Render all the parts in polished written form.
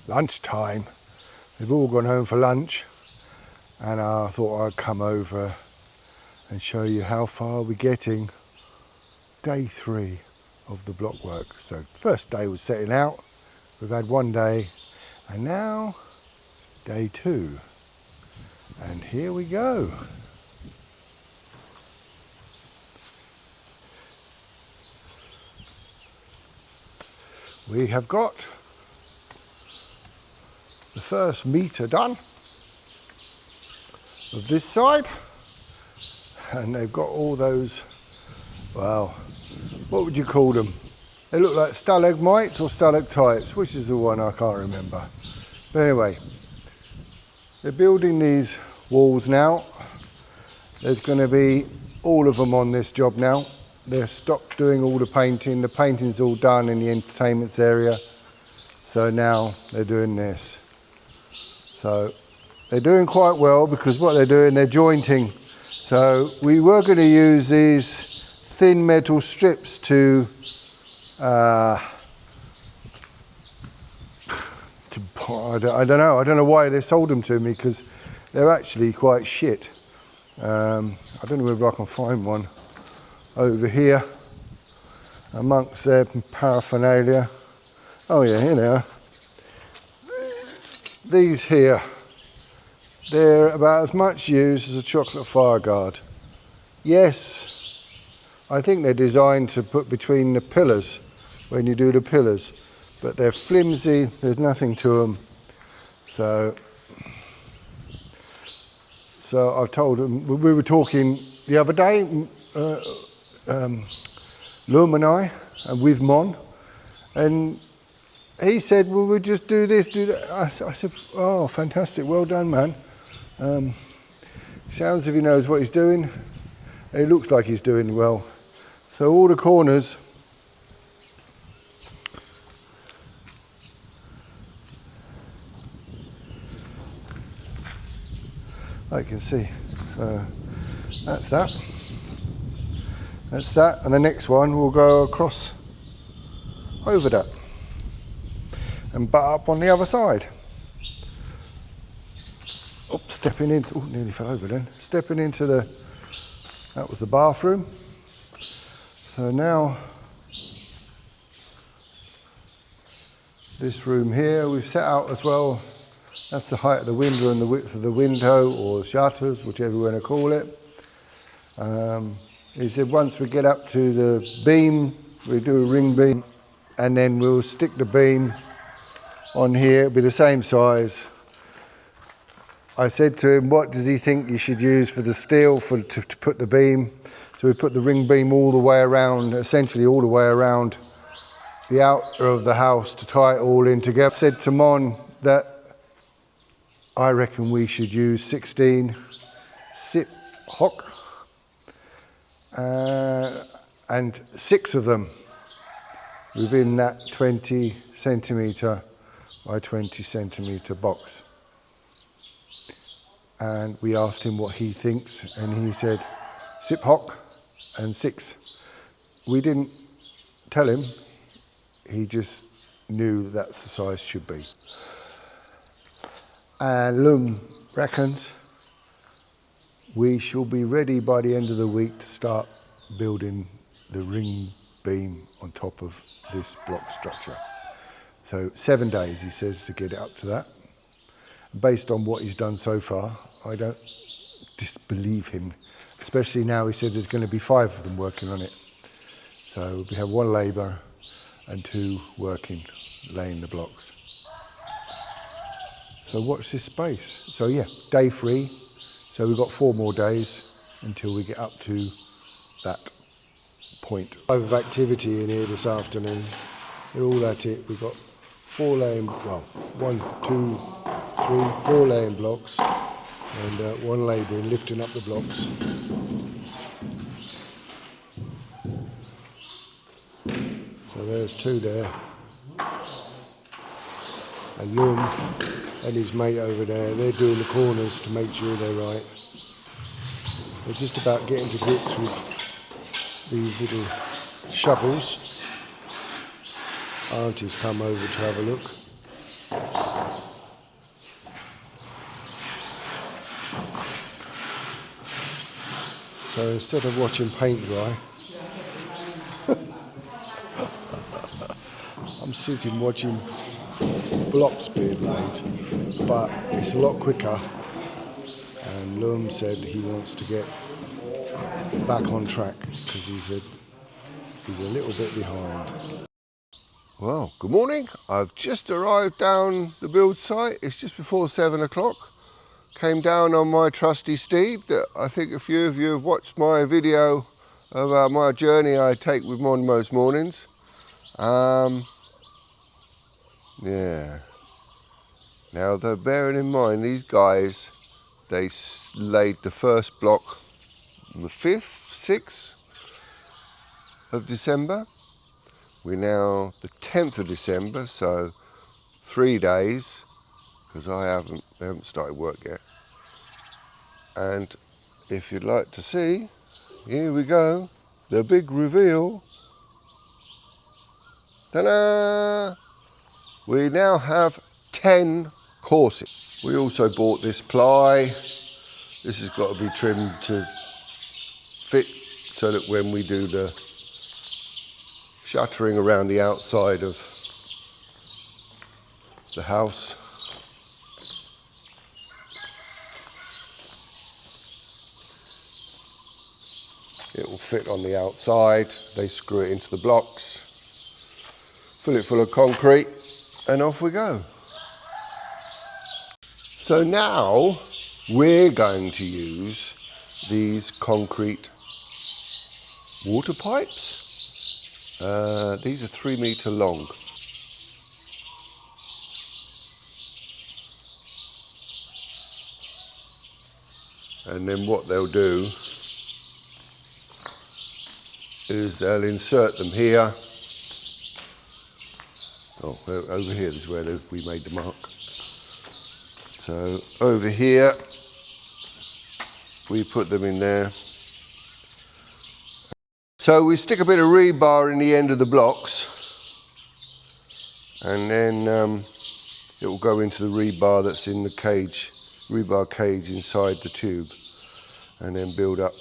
Lunchtime. They've all gone home for lunch, and I thought I'd come over and show you how far we're getting. Day 3 of the block work. So first day was setting out, we've had one day, and now day 2, and here we go. We have got the first metre done of this side, and they've got all those, well, what would you call them? They look like stalagmites or stalactites, which is the one I can't remember. But anyway, they're building these walls now. There's going to be all of them on this job now. They've stopped doing all the painting. The painting's all done in the entertainments area. So now they're doing this. So they're doing quite well, because what they're doing, they're jointing. So we were going to use these thin metal strips to I don't know why they sold them to me, because they're actually quite shit. I don't know if I can find one over here amongst their paraphernalia. Oh yeah, here they are. These here, they're about as much use as a chocolate fireguard. Yes, I think they're designed to put between the pillars when you do the pillars, but they're flimsy, there's nothing to them. So I've told them, we were talking the other day, Mon and I, and with Mon, and he said, well, we'll just do this, do that. I said, oh, fantastic, well done, man. Sounds as if he knows what he's doing. It looks like he's doing well. So all the corners, I can see. So that's that. That's that, and the next one will go across over that and butt up on the other side. Oh, stepping into, oh, nearly fell over then. Stepping into that was the bathroom. So now, this room here we've set out as well. That's the height of the window and the width of the window, or shutters, whichever you want to call it. He said once we get up to the beam, we do a ring beam, and then we'll stick the beam on here. It'll be the same size. I said to him, what does he think you should use for the steel to put the beam? So we put the ring beam all the way around, essentially all the way around the outer of the house to tie it all in together. I said to Mon that I reckon we should use 16 sip hock, and 6 of them within that 20 centimetre by 20 centimetre box. And we asked him what he thinks, and he said sip hock and 6. We didn't tell him, he just knew that's the size should be. And Lung reckons we shall be ready by the end of the week to start building the ring beam on top of this block structure. So 7 days, he says, to get it up to that. Based on what he's done so far, I don't disbelieve him, especially now he said there's going to be 5 of them working on it. So we have 1 labourer and 2 working, laying the blocks. So watch this space. So yeah, day 3. So we've got 4 more days until we get up to that point. A lot of activity in here this afternoon. We're all at it. We've got 4 laying, well, 1, 2, 3, 4 laying blocks, and 1 labouring lifting up the blocks. So there's 2 there. And Lum and his mate over there, they're doing the corners to make sure they're right. They're just about getting to grips with these little shovels. Auntie's come over to have a look. So instead of watching paint dry, I'm sitting watching blocks being laid, but it's a lot quicker, and Loam said he wants to get back on track because he said he's a little bit behind. Well, good morning. I've just arrived down the build site. It's just before 7 o'clock. Came down on my trusty steed that I think a few of you have watched my video about my journey I take with Mon most mornings. Yeah. Now, though, bearing in mind, these guys, they laid the first block on the 5th, 6th of December. We're now the 10th of December, so 3 days, because they haven't started work yet. And if you'd like to see, here we go, the big reveal. Ta-da! We now have 10 courses. We also bought this ply. This has got to be trimmed to fit so that when we do the shuttering around the outside of the house, it will fit on the outside. They screw it into the blocks, fill it full of concrete, and off we go. So now we're going to use these concrete water pipes. These are 3 metre long. And then what they'll do is they'll insert them here. Oh, over here is where we made the mark. So over here, we put them in there. So we stick a bit of rebar in the end of the blocks, and then it will go into the rebar that's in the cage, rebar cage inside the tube, and then build up.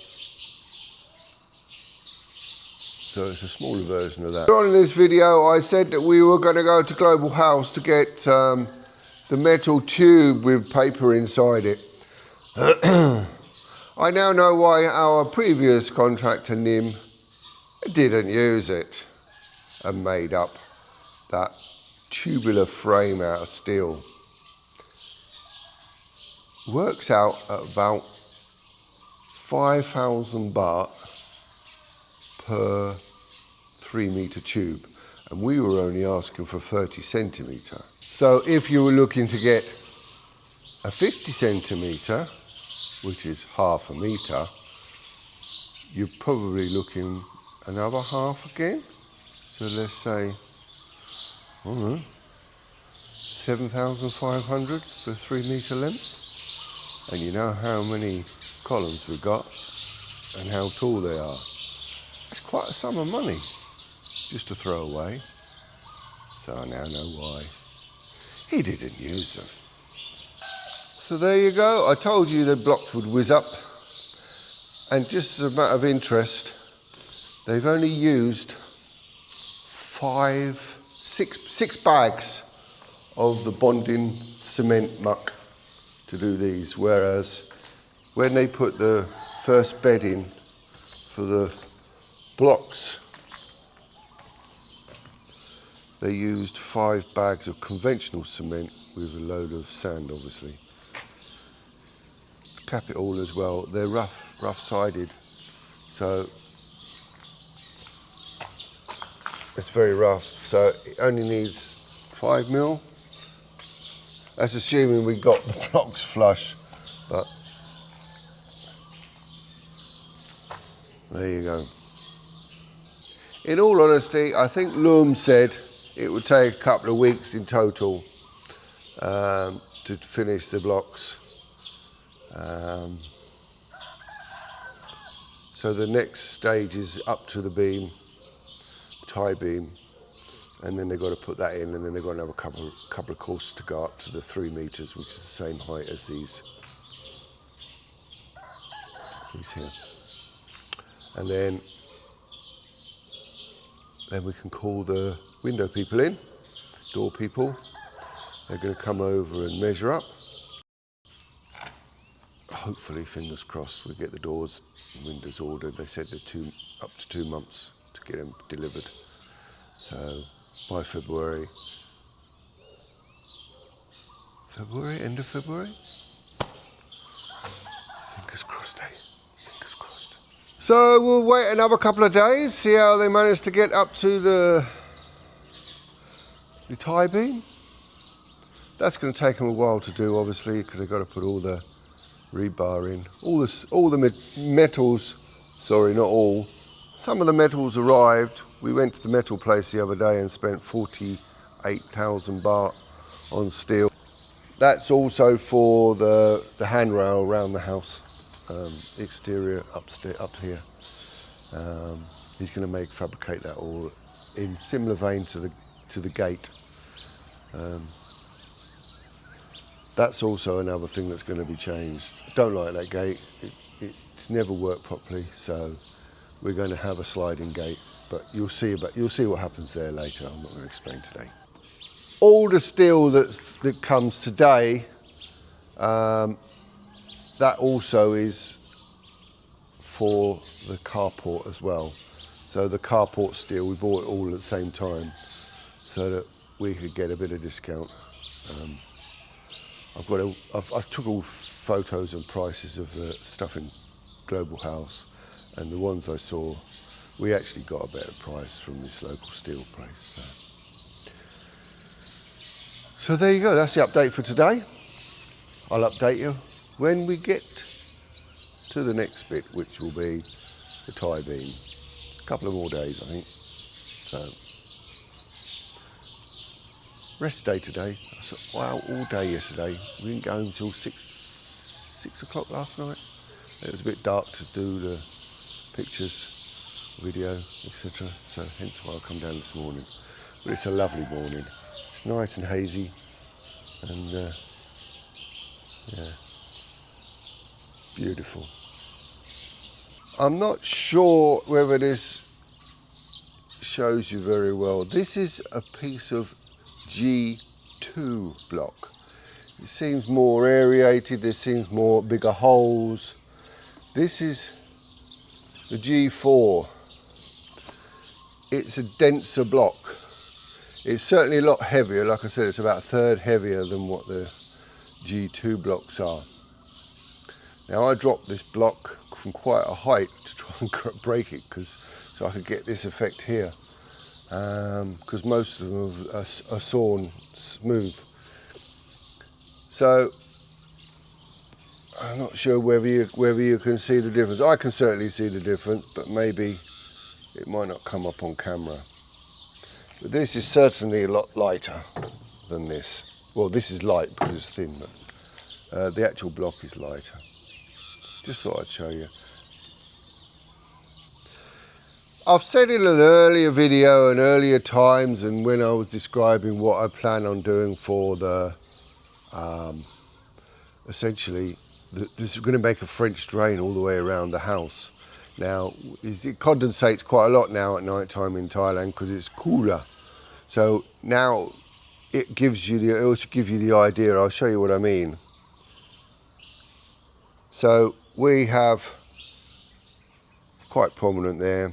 So it's a smaller version of that. On in this video, I said that we were going to go to Global House to get the metal tube with paper inside it. I now know why our previous contractor, Nim, didn't use it and made up that tubular frame out of steel. Works out at about 5,000 baht per 3 metre tube, and we were only asking for 30 centimetre. So if you were looking to get a 50 centimetre, which is half a metre, you're probably looking another half again. So let's say, I don't know, 7,500 for 3 metre length. And you know how many columns we've got and how tall they are. It's quite a sum of money just to throw away. So I now know why he didn't use them. So there you go. I told you the blocks would whiz up. And just as a matter of interest, they've only used 6 bags of the bonding cement muck to do these, whereas when they put the first bed in for the blocks, they used 5 bags of conventional cement with a load of sand, obviously. Cap it all as well. They're rough-sided, so it's very rough. So it only needs 5 mil. That's assuming we got the blocks flush, but there you go. In all honesty, I think Loom said it would take a couple of weeks in total to finish the blocks. So the next stage is up to the beam, tie beam, and then they've got to put that in, and then they've got another couple of courses to go up to the 3 meters, which is the same height as these here. And then we can call the window people in, door people. They're going to come over and measure up. Hopefully, fingers crossed, we get the doors and windows ordered. They said they're up to 2 months to get them delivered. So by February, end of February? Fingers crossed, eh? Fingers crossed. So we'll wait another couple of days, see how they manage to get up to the tie beam. That's going to take them a while to do, obviously, because they've got to put all the rebar in. All the metals, sorry, not all. Some of the metals arrived. We went to the metal place the other day and spent 48,000 baht on steel. That's also for the handrail around the house, exterior up here. He's going to fabricate that all in similar vein to the gate. That's also another thing that's going to be changed. I don't like that gate. It's never worked properly, so we're going to have a sliding gate. But you'll see what happens there later. I'm not going to explain today. All the steel that comes today, that also is for the carport as well. So the carport steel, we bought it all at the same time so that we could get a bit of discount. I've took all photos and prices of the stuff in Global House, and the ones I saw, we actually got a better price from this local steel place. So there you go, that's the update for today. I'll update you when we get to the next bit, which will be the tie beam. A couple of more days, I think. So, rest day today. I was out all day yesterday. We didn't go home until 6 o'clock last night. It was a bit dark to do the pictures, video, etc. So hence why I come down this morning. But it's a lovely morning. It's nice and hazy, and yeah, beautiful. I'm not sure whether this shows you very well. This is a piece of G2 block. It seems more aerated, there seems more bigger holes. This is the G4. It's a denser block. It's certainly a lot heavier. Like I said, it's about a third heavier than what the G2 blocks are. Now I dropped this block from quite a height to try and break it, so I could get this effect here. Because most of them are sawn smooth. So I'm not sure whether you can see the difference. I can certainly see the difference, but maybe it might not come up on camera. But this is certainly a lot lighter than this. Well, this is light because it's thin, but the actual block is lighter. Just thought I'd show you. I've said in an earlier video and earlier times, and when I was describing what I plan on doing for the, essentially, this is going to make a French drain all the way around the house. Now, it condensates quite a lot now at night time in Thailand because it's cooler. So now it gives you it will give you the idea. I'll show you what I mean. So we have quite prominent there.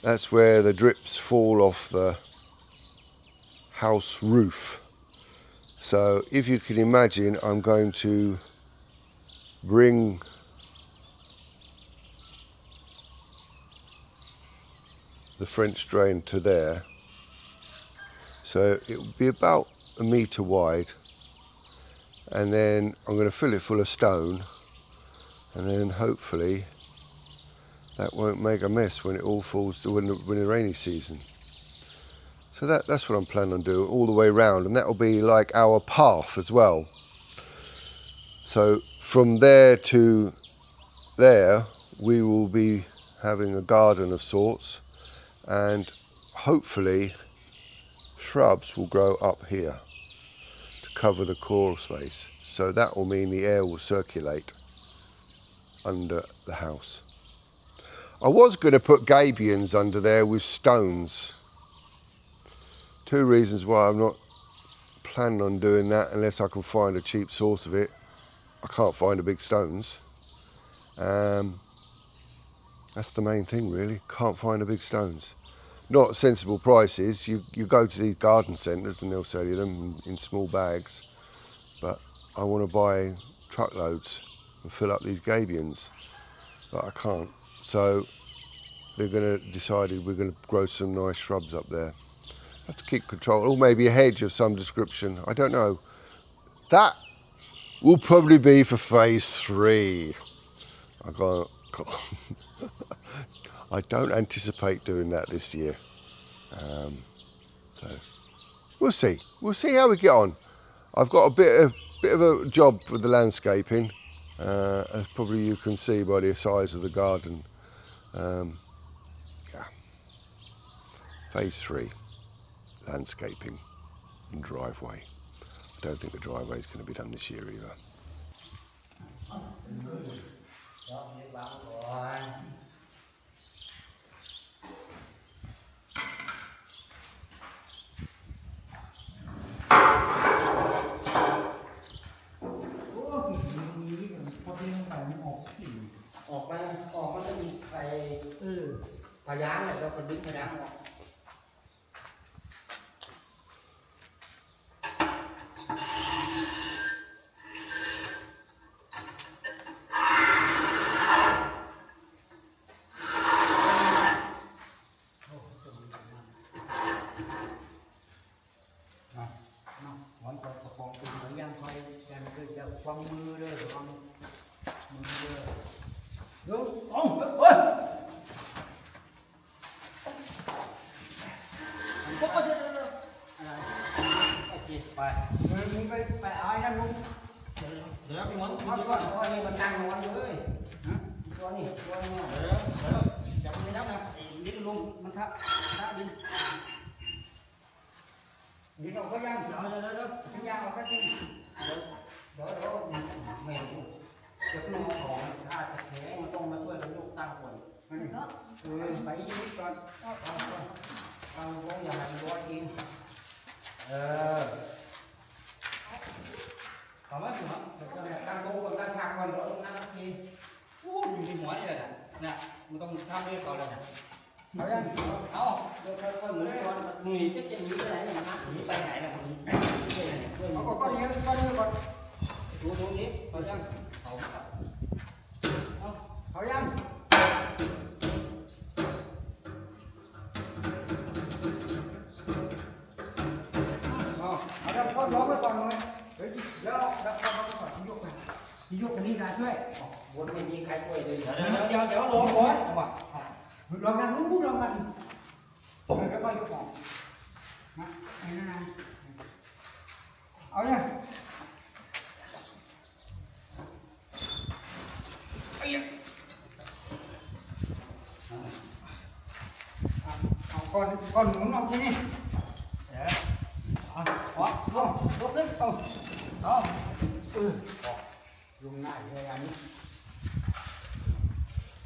That's where the drips fall off the house roof. So if you can imagine, I'm going to bring the French drain to there. So it will be about a metre wide, and then I'm going to fill it full of stone, and then hopefully that won't make a mess when it all falls to when the rainy season. So that's what I'm planning on doing all the way around, and that will be like our path as well. So from there to there we will be having a garden of sorts, and hopefully shrubs will grow up here to cover the crawl space. So that will mean the air will circulate under the house. I was going to put gabions under there with stones. Two reasons why I'm not planning on doing that unless I can find a cheap source of it. I can't find the big stones. That's the main thing really, can't find the big stones. Not sensible prices, you go to these garden centres and they'll sell you them in small bags, but I want to buy truckloads and fill up these gabions, but I can't. So they're going to decided we're going to grow some nice shrubs up there. Have to keep control, or maybe a hedge of some description, I don't know. That will probably be for phase 3. I don't anticipate doing that this year. So we'll see. We'll see how we get on. I've got a bit of a job with the landscaping, as probably you can see by the size of the garden. Yeah. Phase 3, landscaping and driveway. I don't think the driveway is going to be done this year either.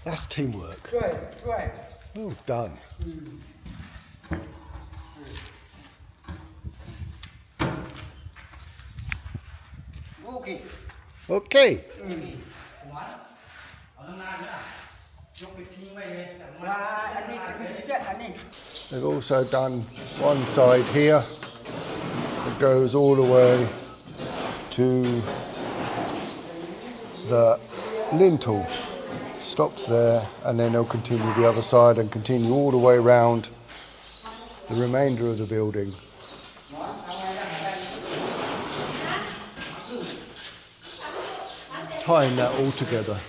That's teamwork. Well done. Okay. They've also done one side here that goes all the way to the lintel, stops there, and then they'll continue the other side and continue all the way around the remainder of the building. Tying that all together.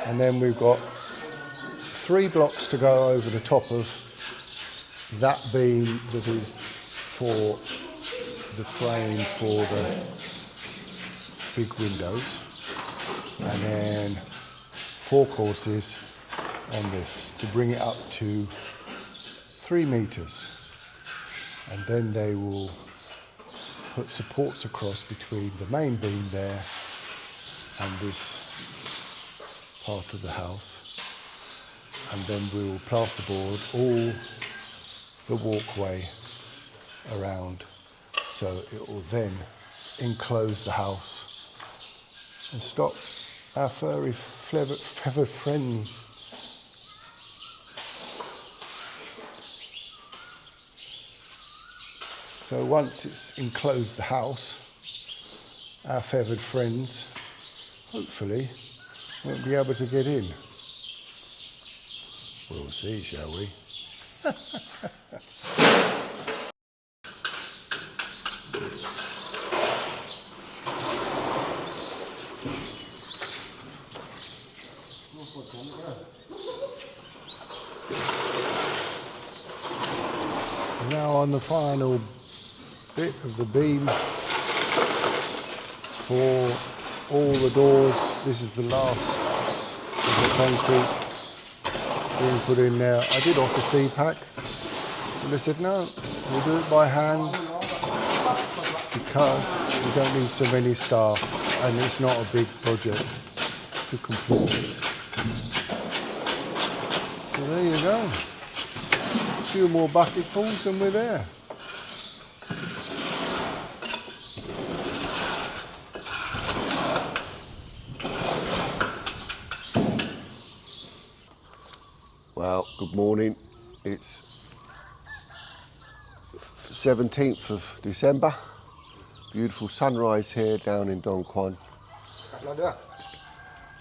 And then we've got 3 blocks to go over the top of that beam that is for the frame for the big windows, and then 4 courses on this to bring it up to 3 meters. And then they will put supports across between the main beam there and this part of the house. And then we will plasterboard all the walkway around, so it will then enclose the house and stop our furry feathered friends so once it's enclosed the house, our feathered friends hopefully won't be able to get in. We'll see, shall we? Now on the final bit of the beam for all the doors. This is the last of the concrete being put in now. I did offer CPAC, and they said no, we'll do it by hand because we don't need so many staff and it's not a big project to complete. So there you go. A few more bucketfuls and we're there. Well, good morning. It's 17th of December. Beautiful sunrise here down in Qcon.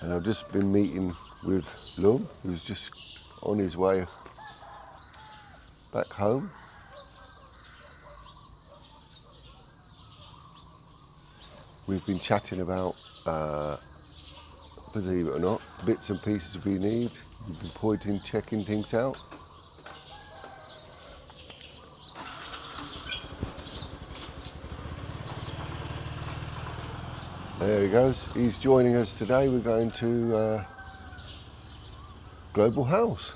And I've just been meeting with Lum, who's just on his way back home. We've been chatting about, believe it or not, bits and pieces we need. We've been pointing, checking things out. There he goes. He's joining us today. We're going to Global House.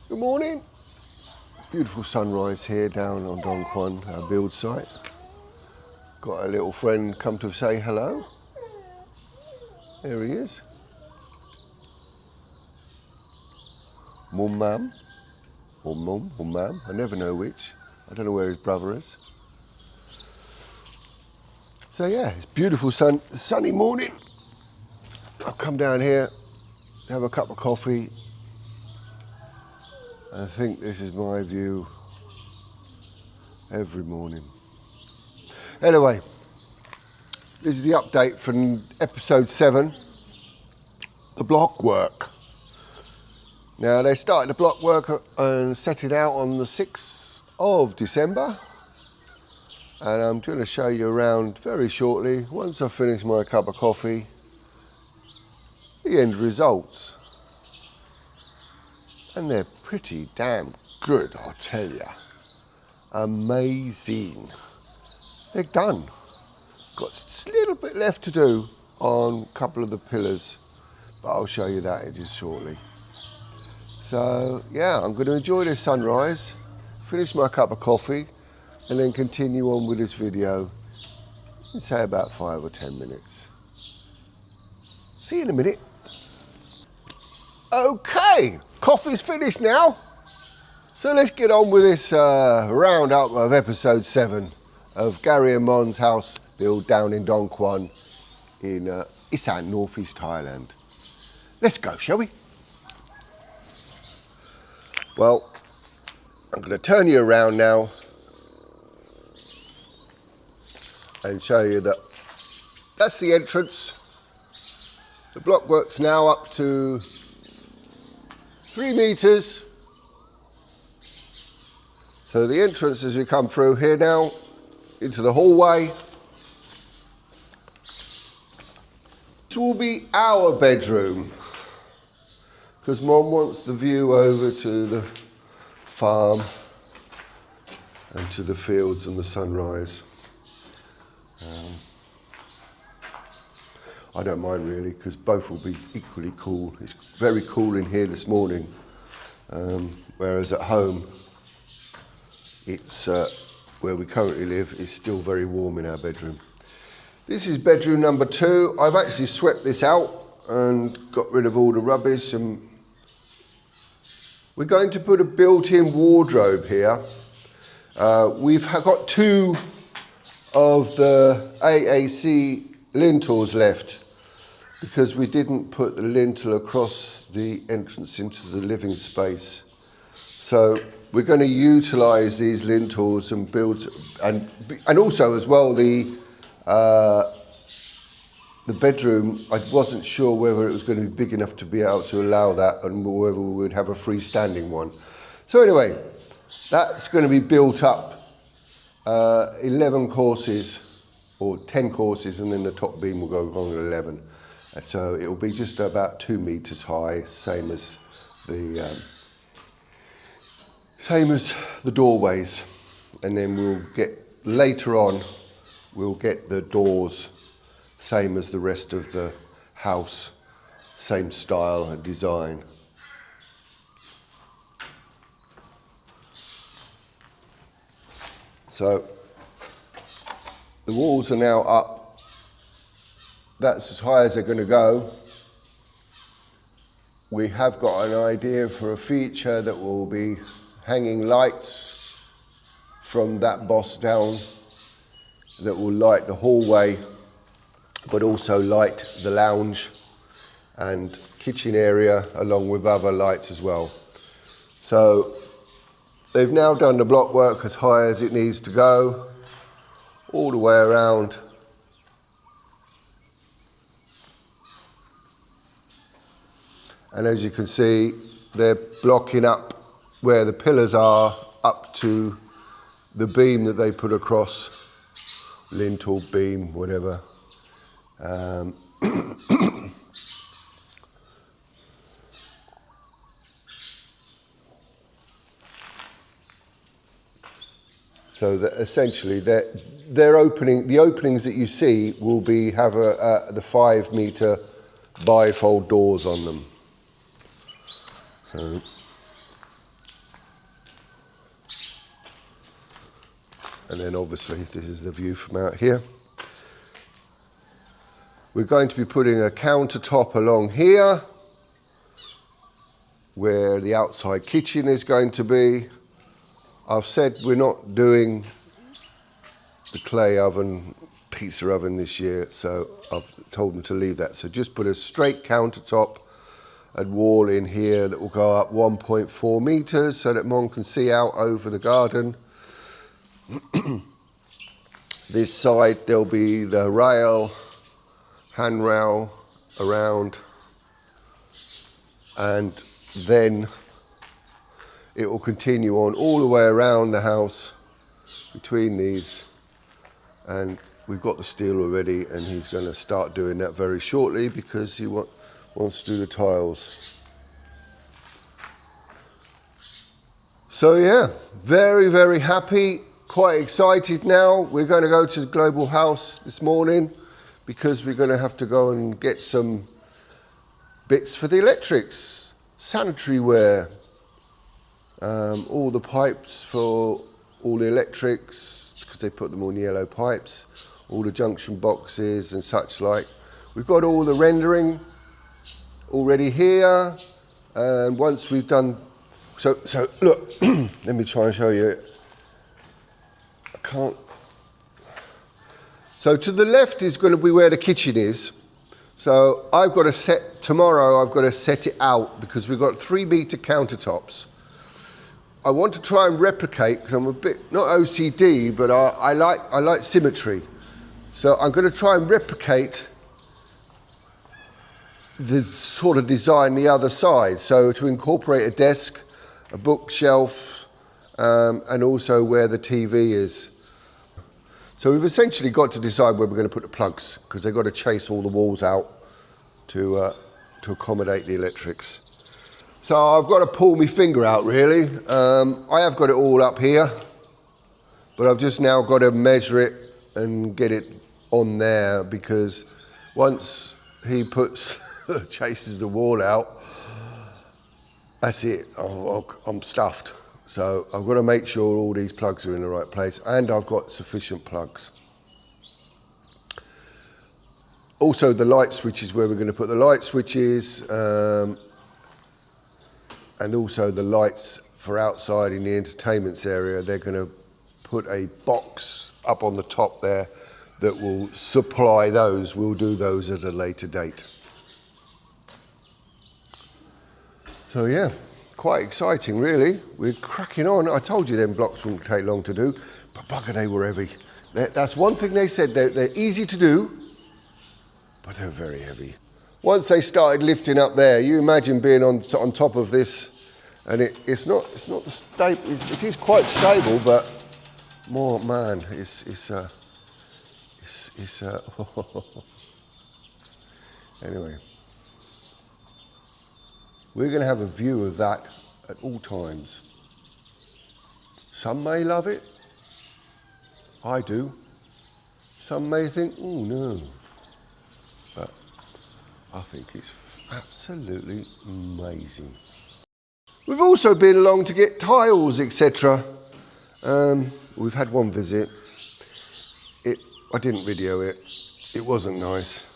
Good morning. Beautiful sunrise here down on Qcon, our build site. Got a little friend come to say hello. There he is. Mum, or Mum, or Mam, I never know which. I don't know where his brother is. So yeah, it's beautiful sunny morning. I've come down here to have a cup of coffee. I think this is my view every morning. Anyway, this is the update from episode 7, the block work. Now they started the block work and set it out on the 6th of December. And I'm going to show you around very shortly, once I finish my cup of coffee, the end results. And they're pretty damn good, I'll tell you. Amazing. They're done. Got a little bit left to do on a couple of the pillars, but I'll show you that just shortly. So yeah, I'm going to enjoy this sunrise, finish my cup of coffee, and then continue on with this video in say about 5 or 10 minutes. See you in a minute. Okay, coffee's finished now. So let's get on with this roundup of episode 7 of Gary and Mon's house build down in Qcon in Isan, northeast Thailand. Let's go, shall we? Well, I'm going to turn you around now and show you that that's the entrance. The block work's now up to 3 meters. So the entrance as we come through here now into the hallway. This will be our bedroom because Mom wants the view over to the farm and to the fields and the sunrise. I don't mind really, because both will be equally cool. It's very cool in here this morning, whereas at home, it's where we currently live, is still very warm in our bedroom. This is bedroom number 2. I've actually swept this out and got rid of all the rubbish, and we're going to put a built-in wardrobe here. We've got 2 of the AAC lintels left because we didn't put the lintel across the entrance into the living space. So we're going to utilise these lintels and build, and also as well the bedroom. I wasn't sure whether it was going to be big enough to be able to allow that, and whether we would have a freestanding one. So anyway, that's going to be built up 11 courses or 10 courses, and then the top beam will go on at 11. And so it will be just about 2 meters high, same as the doorways. And then we'll get, later on, we'll get the doors same as the rest of the house, same style and design. So the walls are now up. That's as high as they're going to go. We have got an idea for a feature that will be hanging lights from that boss down that will light the hallway, but also light the lounge and kitchen area along with other lights as well. So they've now done the block work as high as it needs to go, all the way around. And as you can see, they're blocking up where the pillars are up to the beam that they put across, lintel, beam, whatever. So that essentially they're opening, the openings that you see will be have the 5 meter bifold doors on them. So, and then obviously this is the view from out here. We're going to be putting a countertop along here where the outside kitchen is going to be. I've said we're not doing the clay oven, pizza oven this year, so I've told them to leave that. So just put a straight countertop and wall in here that will go up 1.4 meters so that Mon can see out over the garden. This side there'll be the rail, handrail around, and then it will continue on all the way around the house between these, and we've got the steel already, and he's going to start doing that very shortly because he wants to do the tiles. So yeah, very, very happy, quite excited now. We're going to go to the Global House this morning because we're going to have to go and get some bits for the electrics, sanitary ware, all the pipes for all the electrics, because they put them on yellow pipes, all the junction boxes and such like. We've got all the rendering already here, and once we've done, so look, let me try and show you. I can't. So to the left is going to be where the kitchen is. So I've got to set, tomorrow I've got to set it out because we've got 3 meter countertops. I want to try and replicate, because I'm a bit, not OCD, but I like symmetry. So I'm going to try and replicate this sort of design the other side. So to incorporate a desk, a bookshelf, and also where the TV is. So we've essentially got to decide where we're going to put the plugs, because they've got to chase all the walls out to accommodate the electrics. So I've got to pull my finger out really. I have got it all up here, but I've just now got to measure it and get it on there, because once he puts, chases the wall out, that's it, I'm stuffed. So I've got to make sure all these plugs are in the right place and I've got sufficient plugs. Also the light switches, where we're going to put the light switches, and also the lights for outside in the entertainments area. They're going to put a box up on the top there that will supply those. We'll do those at a later date. So yeah, quite exciting really. We're cracking on. I told you them blocks wouldn't take long to do, but bugger, they were heavy. That's one thing they said, they're easy to do, but they're very heavy. Once they started lifting up there, you imagine being on top of this, and it's not stable. It is quite stable, but more man, it's anyway. We're going to have a view of that at all times. Some may love it. I do. Some may think, oh no. But I think it's absolutely amazing. We've also been along to get tiles, etc. We've had one visit. I didn't video it. It wasn't nice.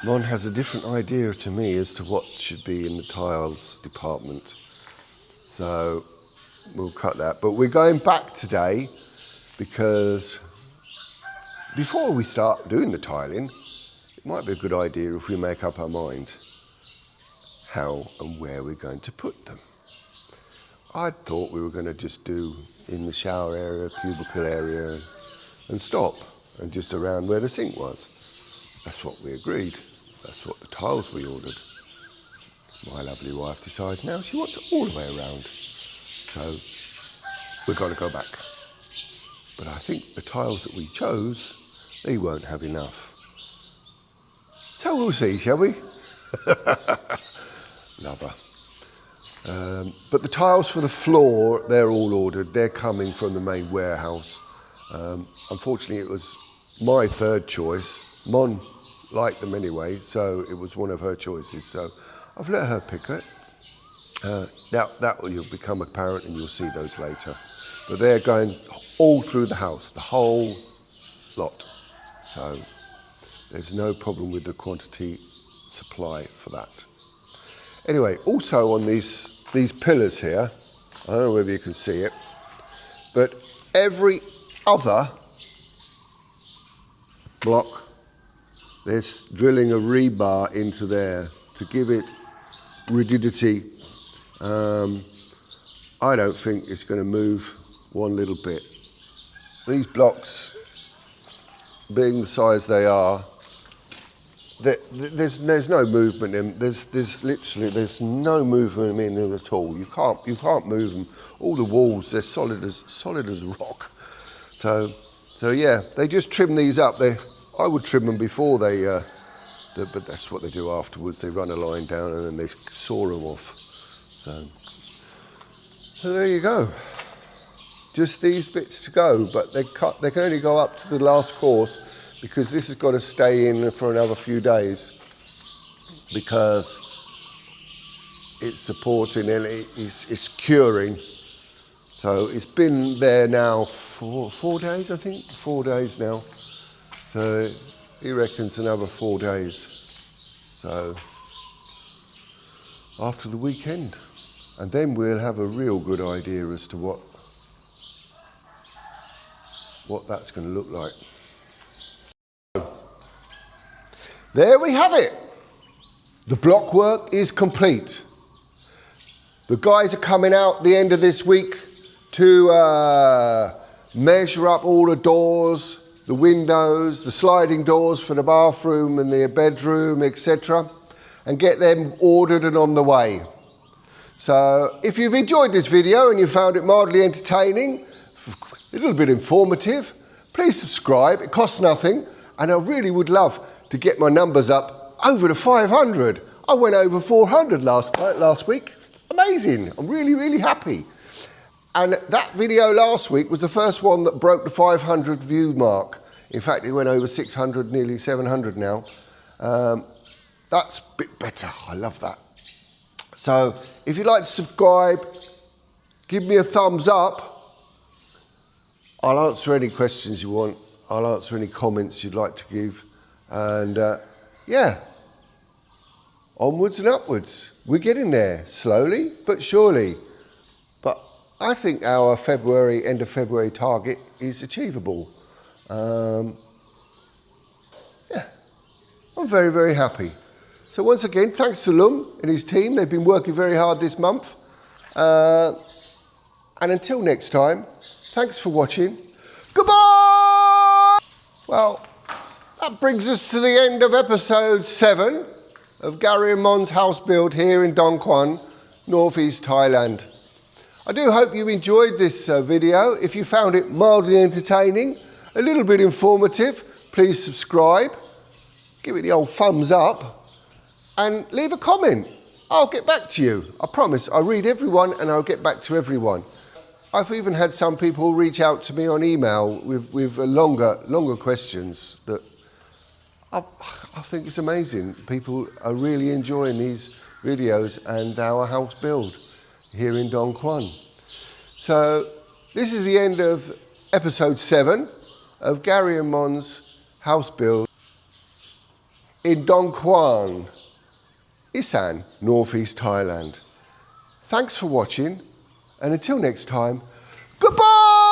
Mon has a different idea to me as to what should be in the tiles department. So we'll cut that. But we're going back today because before we start doing the tiling, it might be a good idea if we make up our mind how and where we're going to put them. I thought we were going to just do in the shower area, cubicle area, and stop, and just around where the sink was. That's what we agreed. That's what the tiles we ordered. My lovely wife decides now she wants it all the way around. So we're going to go back. But I think the tiles that we chose, they won't have enough. So we'll see, shall we? Love her. But the tiles for the floor, they're all ordered. They're coming from the main warehouse. Unfortunately, it was my third choice. Mon liked them anyway, so it was one of her choices. So I've let her pick it. That will become apparent and you'll see those later. But they're going all through the house, the whole lot. So there's no problem with the quantity supply for that. Anyway, also on these pillars here, I don't know whether you can see it, but every other block, there's drilling a rebar into there to give it rigidity. I don't think it's going to move one little bit. These blocks, being the size they are, there's no movement in. There's no movement in them at all. You can't move them. All the walls, they're solid as rock. So yeah, they just trim these up. I would trim them before but that's what they do afterwards. They run a line down and then they saw them off. So there you go. Just these bits to go, but they can only go up to the last course because this has got to stay in for another few days because it's supporting and it's curing. So it's been there now for 4 days, I think, 4 days now. So he reckons another 4 days. So after the weekend. And then we'll have a real good idea as to what that's going to look like. There we have it. The block work is complete. The guys are coming out the end of this week to measure up all the doors, the windows, the sliding doors for the bathroom and the bedroom, etc., and get them ordered and on the way. So if you've enjoyed this video and you found it mildly entertaining, a little bit informative, please subscribe. It costs nothing, and I really would love to get my numbers up over to 500. I went over 400 last week. Amazing. I'm really, really happy. And that video last week was the first one that broke the 500 view mark. In fact, it went over 600, nearly 700 now. That's a bit better. I love that. So if you'd like to subscribe, give me a thumbs up. I'll answer any questions you want. I'll answer any comments you'd like to give. And yeah, onwards and upwards. We're getting there, slowly but surely. But I think our end of February target is achievable. Yeah, I'm very, very happy. So once again, thanks to Lum and his team. They've been working very hard this month. And until next time, thanks for watching. Goodbye! Well, that brings us to the end of episode 7 of Gary and Mon's house build here in Qcon, northeast Thailand. I do hope you enjoyed this video. If you found it mildly entertaining, a little bit informative, please subscribe, give it the old thumbs up, and leave a comment. I'll get back to you. I promise. I read everyone and I'll get back to everyone. I've even had some people reach out to me on email with longer questions that I think it's amazing. People are really enjoying these videos and our house build here in Qcon. So this is the end of episode 7 of Gary and Mon's house build in Qcon, Isan, northeast Thailand. Thanks for watching, and until next time, goodbye!